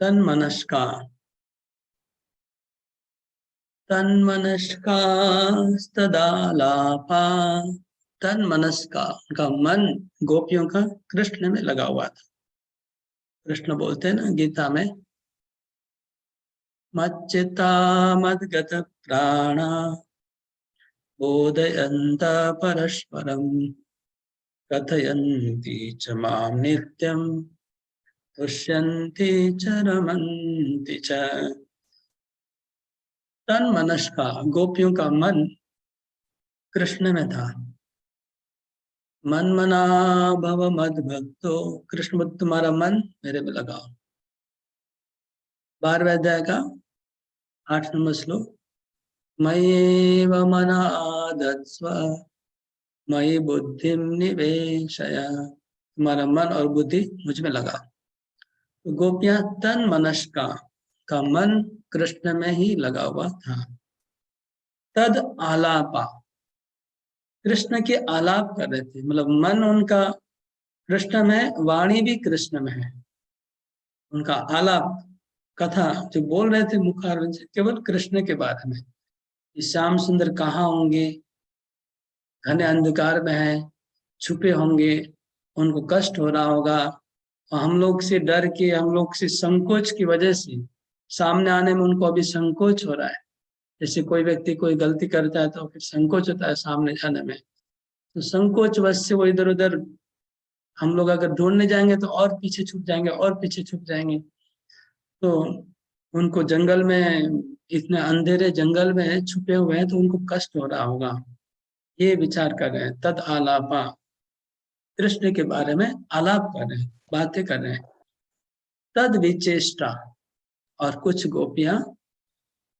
तन्मनस्का, तन्मनस्कास्तदालापा, तन्मनस्का, उनका मन गोपियों का कृष्ण में लगा हुआ था। कृष्ण बोलते हैं ना गीता में, मच्चित्ता मद्गत प्राणा बोधयन्त परस्परं कथयन्ति च मां नित्यं तुष्यन्ति च रमन्ति च। तन मनस का, गोपियों का मन कृष्ण में था। मन मना भव मद भक्तो, कृष्ण बोलते तुम्हारा मन मेरे में लगाओ। 12वें अध्याय का 8 नंबर श्लोक, मय्येव मन आदत्स्व मयि बुद्धिम निवेशय, तुम्हारा मन और बुद्धि मुझ में लगा। तो गोपियां तन मनस का मन कृष्ण में ही लगा हुआ था। तद आलापा, कृष्ण के आलाप कर रहे थे, मतलब मन उनका कृष्ण में, वाणी भी कृष्ण में है, उनका आलाप कथा जो बोल रहे थे मुखारविंद से केवल कृष्ण के बारे में, श्याम सुंदर कहाँ होंगे, घने अंधकार में है, छुपे होंगे, उनको कष्ट हो रहा होगा, और हम लोग से डर के, हम लोग से संकोच की वजह से सामने आने में उनको अभी संकोच हो रहा है। जैसे कोई व्यक्ति कोई गलती करता है तो फिर संकोच होता है सामने जाने में, तो संकोच वश से वो इधर उधर, हम लोग अगर ढूंढने जाएंगे तो और पीछे छुप जाएंगे और पीछे छुप जाएंगे। तो उनको जंगल में, इतने अंधेरे जंगल में छुपे हुए हैं तो उनको कष्ट हो रहा होगा, ये विचार कर रहे हैं। तद आलापा, कृष्ण के बारे में आलाप कर रहे हैं, बातें कर रहे हैं। तद विचेष्टा, और कुछ गोपियां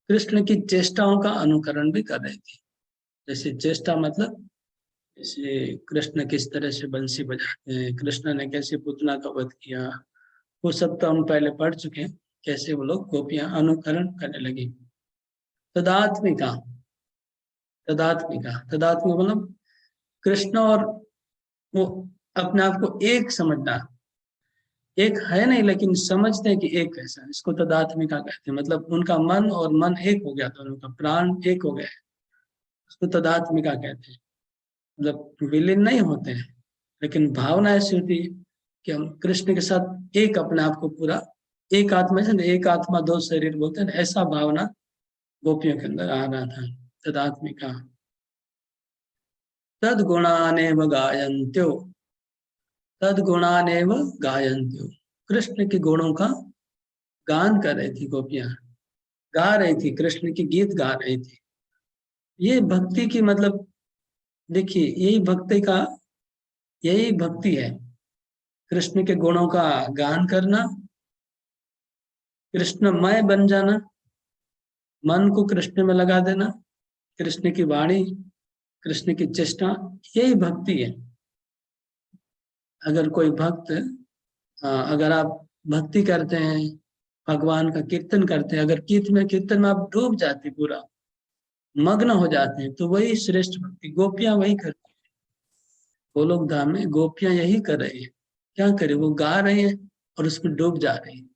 कृष्ण की चेष्टाओं का अनुकरण भी कर रही थी। जैसे चेष्टा मतलब जैसे कृष्ण किस तरह से बंसी बजाते हैं, कृष्ण ने कैसे पुतना का वध किया, वो सब तो हम पहले पढ़ चुके हैं। कैसे वो लोग गोपियां अनुकरण करने लगी। तदात्मिका, तदात्मिका, तदात्मिका मतलब कृष्ण और वो अपने आप को एक समझना। एक है नहीं लेकिन समझते हैं कि एक कैसा, इसको तदात्मिका कहते हैं। मतलब उनका मन और मन एक हो गया, दोनों का प्राण एक हो गया, उसको तदात्मिका कहते हैं। मतलब विलीन नहीं होते हैं, लेकिन भावना ऐसी होती है कि हम कृष्ण के साथ एक अपने आप को पूरा एक आत्मा से, एक आत्मा दो शरीर बोलते हैं, ऐसा भावना गोपियों के अंदर आ रहा था। तदात्मिका तद गुणानेव गायन्त्यो, तद गुणानेव गायन्त्यो, कृष्ण के गुणों का गान कर रही थी गोपियां, गा रही थी, कृष्ण की गीत गा रही थी। ये भक्ति की मतलब देखिए, यही भक्ति है। कृष्ण के गुणों का गान करना, कृष्णमय बन जाना, मन को कृष्ण में लगा देना, कृष्ण की वाणी, कृष्ण की चेष्टा, यही भक्ति है। अगर कोई भक्त, अगर आप भक्ति करते हैं, भगवान का कीर्तन करते हैं, अगर कीर्तन में आप डूब जाते, पूरा मग्न हो जाते हैं, तो वही श्रेष्ठ भक्ति। गोपियां वही करती हैं। गोलोक धाम में गोपियां यही कर रही है। क्या करे, वो गा रहे हैं और उसमें डूब जा रही है।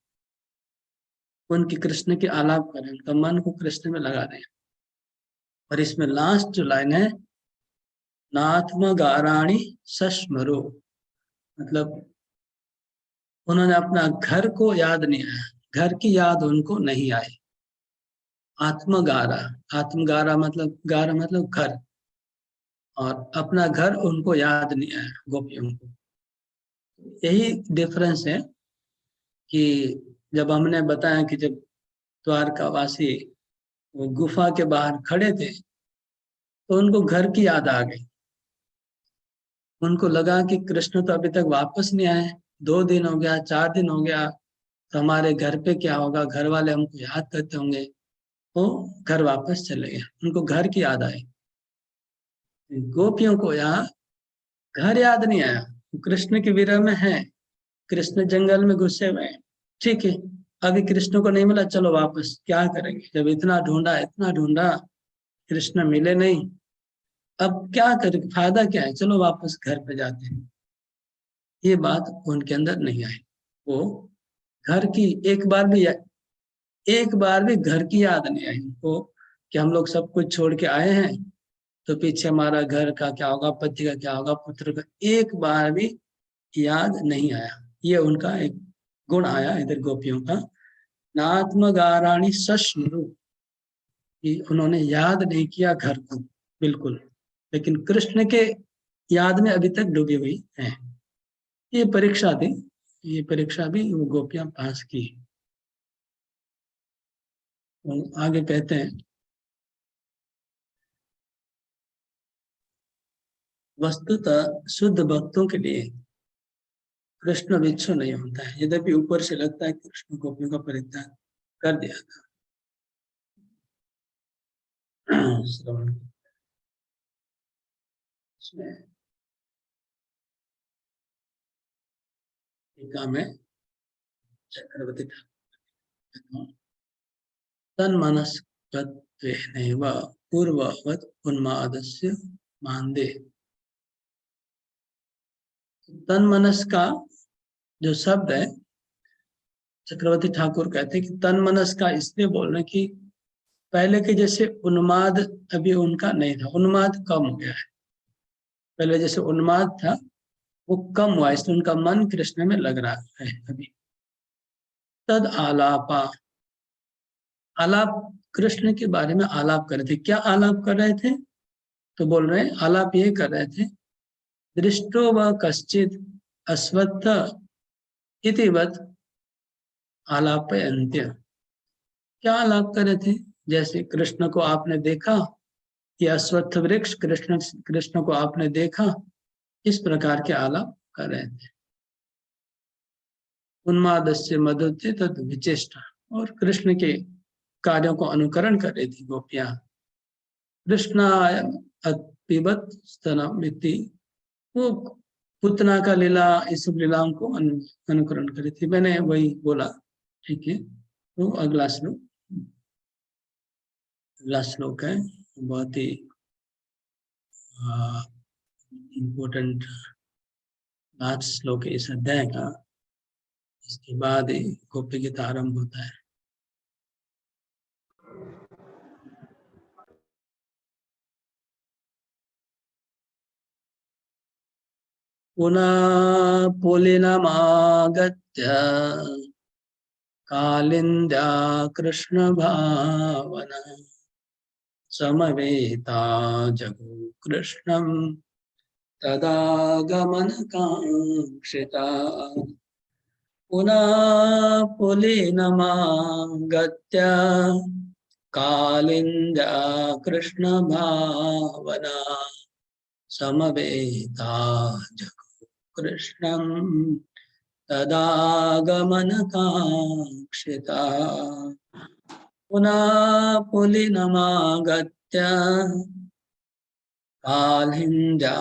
उनकी कृष्ण के आलाप कर रहे हैं, उनका मन को कृष्ण में लगा रहे हैं। और इसमें लास्ट जो लाइन है, नात्म गाराणी सस्मरो, मतलब उन्होंने अपना घर को याद नहीं आया, घर की याद उनको नहीं आई। आत्मगारा, आत्मगारा मतलब, गारा मतलब घर, और अपना घर उनको याद नहीं आया गोपियों को। यही डिफरेंस है कि जब हमने बताया कि जब द्वारकावासी वो गुफा के बाहर खड़े थे, तो उनको घर की याद आ गई। उनको लगा कि कृष्ण तो अभी तक वापस नहीं आए, 2 दिन हो गया, 4 दिन हो गया, तो हमारे घर पे क्या होगा, घर वाले हमको याद करते होंगे। वो घर वापस चले गए, उनको घर की याद आई। गोपियों को यहाँ घर याद नहीं आया, कृष्ण के विरह में है, कृष्ण जंगल में घुसे हुए हैं। ठीक है, अभी कृष्ण को नहीं मिला, चलो वापस, क्या करेंगे, जब इतना ढूंढा, इतना ढूंढा, कृष्ण मिले नहीं, अब क्या करें, फायदा क्या है, चलो वापस घर पे जाते हैं। ये बात उनके अंदर नहीं आई। वो घर की एक बार भी घर की याद नहीं आई उनको, कि हम लोग सब कुछ छोड़ के आए हैं, तो पीछे हमारा घर का क्या होगा, पति का क्या होगा, पुत्र का, एक बार भी याद नहीं आया। ये उनका एक गुण आया इधर गोपियों का। नात्म गाराणी सस्मृ, कि उन्होंने याद नहीं किया घर को बिल्कुल, लेकिन कृष्ण के याद में अभी तक डूबी हुई है। ये परीक्षा थी, ये परीक्षा भी वो गोपियां पास की। तो आगे कहते हैं, वस्तुतः शुद्ध भक्तों के लिए कृष्ण विच्छो नहीं होता है, यद्यपि ऊपर से लगता है कृष्ण गोपियों का परित्याग कर दिया था। श्रवण इसमें टीका में चक्रवर्ती ठाकुर, तन मनस्कत्वेनैव पूर्ववत् उन्मादस्य मानदे। तन मनस का जो शब्द है, चक्रवर्ती ठाकुर कहते हैं कि तन मनस का इसलिए बोल रहे हैं कि पहले के जैसे उन्माद अभी उनका नहीं था, उन्माद कम हो गया है। पहले जैसे उन्माद था वो कम हुआ, इसलिए उनका मन कृष्ण में लग रहा है अभी। तद आलापा, आलाप, कृष्ण के बारे में आलाप कर रहे थे। क्या आलाप कर रहे थे, तो बोल रहे हैं आलाप ये कर रहे थे, दृष्टो व कश्चित अश्वत्थ इतिवत आलापयन्त्य। क्या आलाप कर रहे थे, जैसे कृष्ण को आपने देखा, ये अश्वत्थ वृक्ष, कृष्ण कृष्ण को आपने देखा, इस प्रकार के आलाप कर रहे थे। उन्मादस्य मदुत्य तद विचेष्टा, और कृष्ण के कार्यों को अनुकरण कर रही थी गोपियां। कृष्णाय पिबत स्तनमिति, वो पुतना का लीला, इस सब लीलाओं को अनुकरण करी थी। मैंने वही बोला, ठीक है। तो अगला श्लोक है, बहुत ही इम्पोर्टेंट लास्ट श्लोक है इस अध्याय का। इसके बाद ही गोपी गीत आरंभ होता है। पुनः पुलिनमागत्य कालिन्द्या कृष्ण भावना समवेता जगो कृष्णं तदा गमनकांक्षिता। पुनः पुलिनमागत्य कालिन्द्या कृष्ण भावना समवेता जगो कृष्णं तदा गमनकांक्षिता। पुनः पुलिनमागत्य कालिन्द्या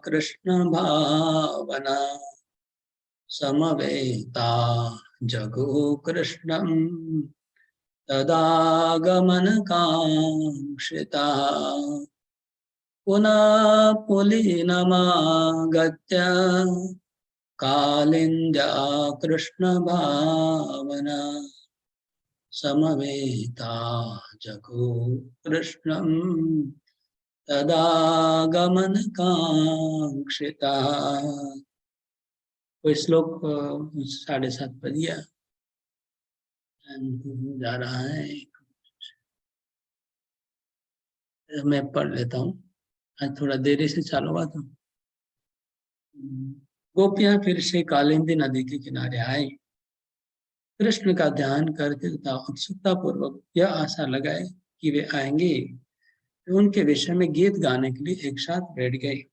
कृष्ण भावना समवेता जगो कृष्णं तदा गमनकांक्षिता। पुनः पुलिनमागत्य कालिन्द्या कृष्ण भावना समवेता जगो कृष्णं तदा गमनकांक्षिता। कोई श्लोक 7:30 पढ़िया जा रहा है, मैं पढ़ लेता हूँ। आज थोड़ा देरी से चालू हुआ था। गोपियां फिर से कालिंदी नदी के किनारे आई। कृष्ण का ध्यान करके तथा उत्सुकता पूर्वक यह आशा लगाए कि वे आएंगे, तो उनके विषय में गीत गाने के लिए एक साथ बैठ गए।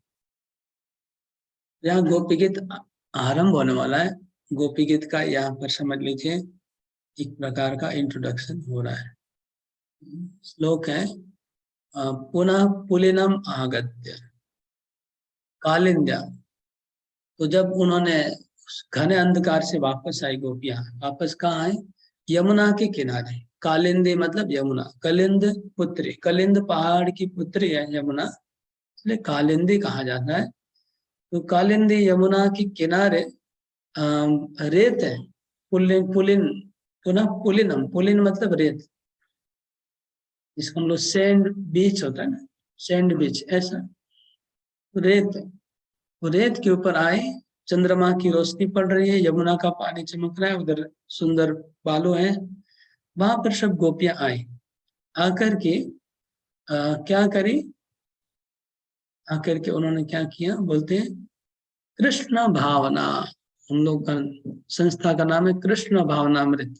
यहाँ गोपी गीत आरंभ होने वाला है। गोपी गीत का यहाँ पर समझ लीजिए एक प्रकार का इंट्रोडक्शन हो रहा है। श्लोक है, पुनः पुलिनम आगत्य कालिंद्या। तो जब उन्होंने घने अंधकार से वापस आई गोपियां, वापस कहाँ आए? यमुना के किनारे। कालिंदी मतलब यमुना, कलिंद पुत्री, कलिंद पहाड़ की पुत्री है यमुना, इसलिए कालिंदी कहा जाता है। तो कालिंदी यमुना के किनारे रेत है, पुलिन पुलिन, पुनः पुलिनम, पुलिन मतलब रेत, जिसको हम लोग सैंड बीच होता है ना, सैंड बीच, ऐसा रेत। रेत के ऊपर आए, चंद्रमा की रोशनी पड़ रही है, यमुना का पानी चमक रहा है, उधर सुंदर बालू है। वहां पर सब गोपियां आई। आकर के क्या करी? आकर के उन्होंने क्या किया? बोलते हैं कृष्ण भावना। हम लोग का संस्था का नाम है कृष्ण भावनामृत।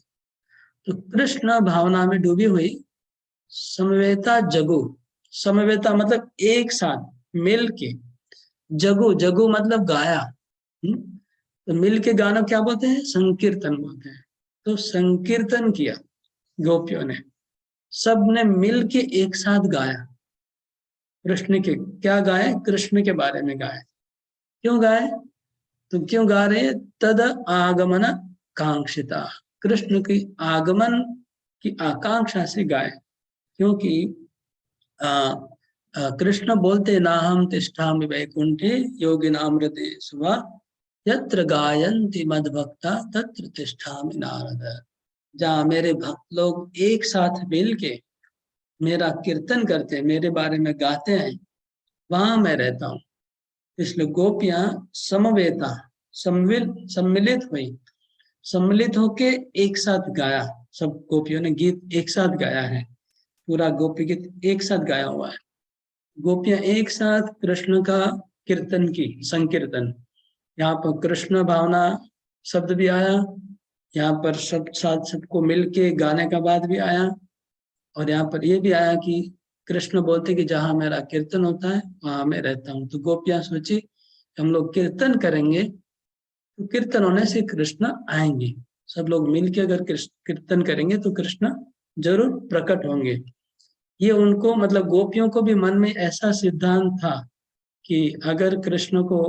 तो कृष्ण भावना में डूबी हुई समवेता जगो, समवेता मतलब एक साथ मिल के, जगो, जगो मतलब गाया। तो मिल के गाना क्या बोलते हैं? संकीर्तन बोलते हैं। तो संकीर्तन किया गोपियों ने, सब ने मिल के एक साथ गाया। कृष्ण के क्या गाए? कृष्ण के बारे में गाए। क्यों गाए? तो क्यों गा रहे हैं? तद आगमन कांक्षिता, कृष्ण की आगमन की आकांक्षा से गाए। क्योंकि कृष्ण बोलते ना हम तिष्ठामि वैकुंठे योगिनामृते सुवा यत्र गायन्ति मद्भक्ता तत्र तिष्ठामि नारद। जहाँ मेरे भक्त लोग एक साथ मिल के मेरा कीर्तन करते हैं, मेरे बारे में गाते हैं, वहां मैं रहता हूँ। इसलिए गोपियां समवेता, सम्मिलित हुई, सम्मिलित होके एक साथ गाया। सब गोपियों ने गीत एक साथ गाया है, पूरा गोपी गीत एक साथ गाया हुआ है। गोपियां एक साथ कृष्ण का कीर्तन की, संकीर्तन। यहाँ पर कृष्ण भावना शब्द भी आया, यहाँ पर सब साथ सबको मिलके गाने का बात भी आया, और यहाँ पर ये भी आया कि कृष्ण बोलते कि जहाँ मेरा कीर्तन होता है वहां मैं रहता हूँ। तो गोपियां सोची हम लोग कीर्तन करेंगे तो कीर्तन होने से कृष्ण आएंगे। सब लोग मिलके अगर कीर्तन करेंगे तो कृष्ण जरूर प्रकट होंगे। ये उनको मतलब गोपियों को भी मन में ऐसा सिद्धांत था कि अगर कृष्ण को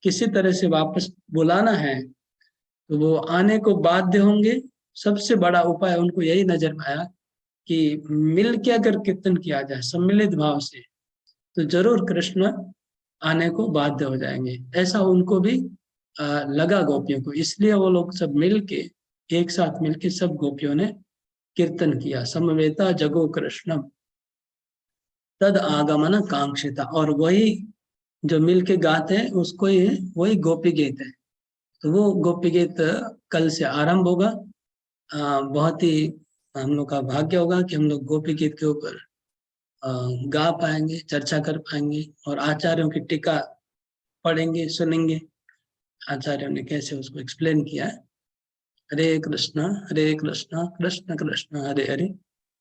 किसी तरह से वापस बुलाना है तो वो आने को बाध्य होंगे। सबसे बड़ा उपाय उनको यही नजर आया कि मिल के अगर कीर्तन किया जाए सम्मिलित भाव से तो जरूर कृष्ण आने को बाध्य हो जाएंगे। ऐसा उनको भी लगा गोपियों को, इसलिए वो लोग सब मिल के एक साथ मिलके सब गोपियों ने कीर्तन किया। समवेता जगो कृष्णम तद आगमन कांक्षिता, और वही जो मिल के गाते हैं उसको ही वही गोपी गीत है। तो वो गोपी गीत कल से आरंभ होगा। बहुत ही हम लोग का भाग्य होगा कि हम लोग गोपी गीत के ऊपर गा पाएंगे, चर्चा कर पाएंगे और आचार्यों की टीका पढ़ेंगे, सुनेंगे आचार्यों ने कैसे उसको एक्सप्लेन किया है। हरे कृष्णा कृष्ण कृष्ण हरे हरे,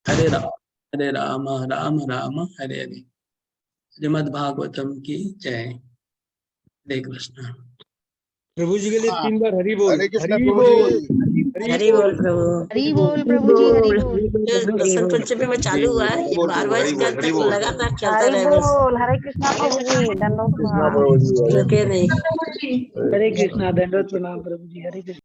हरे राम राम राम हरे हरे। श्रीमद् भागवतम की जय। हरे कृष्णा। प्रभु जी के लिए हाँ, 3 बार हरि बोल, हरे कृष्णा हरि प्रभु बोल, जी। हरि बोल प्रभु। हरि बोल प्रभु जी, हरि बोल। जो बसंत पंचमी में चालू हुआ है ये 12वां स्कंद तक लगातार चलता हरि रहेगा, बोल। हरे कृष्णा प्रभु जी, दंडोत कृष्णा प्रणाम। प्रभु जी, रुके नहीं। हरे कृष्णा। दंडवत प्रणाम प्रभु जी, हरे कृष्णा।